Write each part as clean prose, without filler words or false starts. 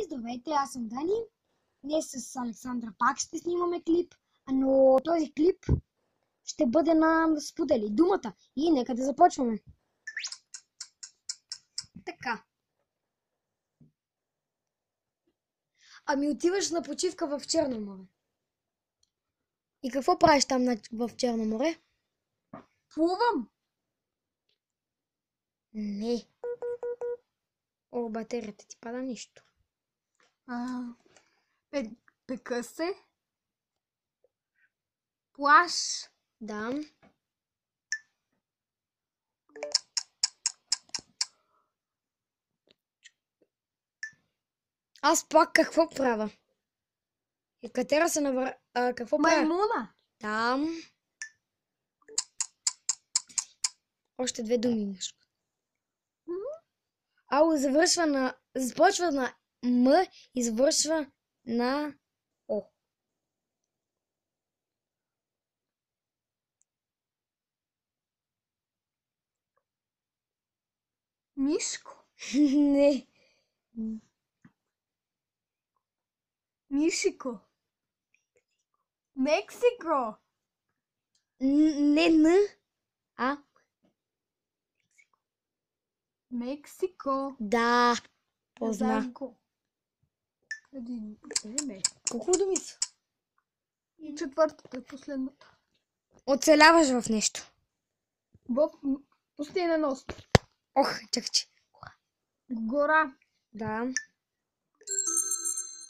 Здравейте, аз съм Дани. Днес с Александра пак ще снимаме клип, но този клип ще бъде на Сподели думата. И нека да започваме. Така. Ами отиваш на почивка в Черно море. И какво правиш там в Черно море? Плувам. Не. О, батерията ти пада нищо. Пека се. Плаш. Да. Аз пак какво правя? И катера се какво правя? Маймуна. Там. Още две думи имаш. Ало започва на М и завършва на О. Мишко. Не. Мишико. Мексико. Не Н, а Мексико. да. Позна. Казахко. Колко думи са? И четвъртата, последната. Оцеляваш в нещо. В пустинен остров. Ох, чакай. Гора. Да.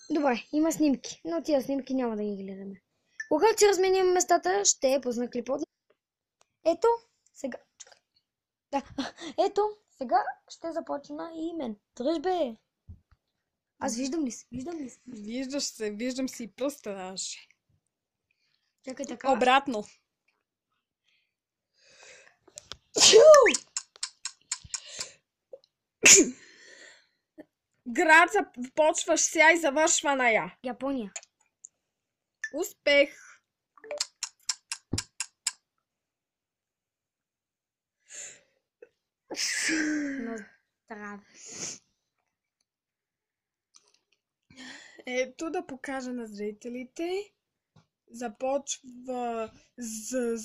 Добре, има снимки, но тия снимки няма да ги гледаме. Когато си разменим местата, ще пусна клипа. Ето, сега. Чакай. Да, ето, сега ще започна и мен. Дръж бе. Аз виждам ли се? Виждаш се, виждам си и пръста даже. Чакай така. Обратно. Град започваш сега и завършва на я. Япония. Успех! На здраве. Ето да покажа на зрителите. Започва с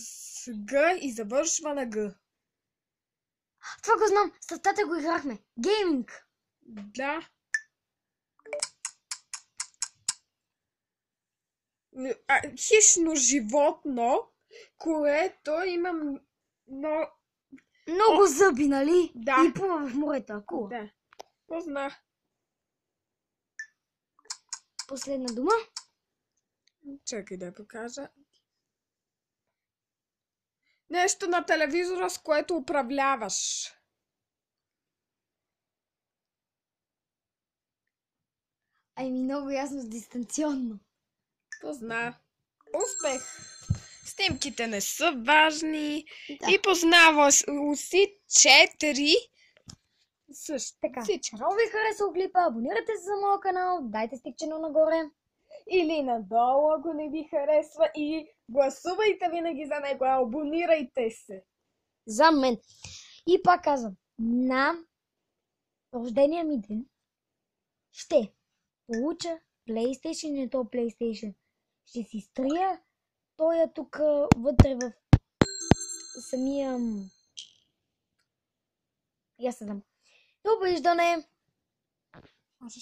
Г и завършва на Г. Това го знам. С тата го играхме. Гейминг. Да. Хищно животно, което има Много зъби, нали? Да. И плува в морето. Акула. Да. Позна. Последна дума. Чакай да я покажа. Нещо на телевизора, с което управляваш. Ами много ясно, дистанционно. Позна. Успех. Снимките не са важни. Да. И познава си 4. Също. Така, Всичко. ако ви харесал клипа, абонирайте се за моя канал, дайте стикчено нагоре. Или надолу, ако не ви харесва, и гласувайте винаги за него, абонирайте се. За мен. И пак казвам, на рождения ми ден ще получа PlayStation, не то PlayStation. Ще си стрия той е тук вътре в самия... Я се знам. Довиждане! Може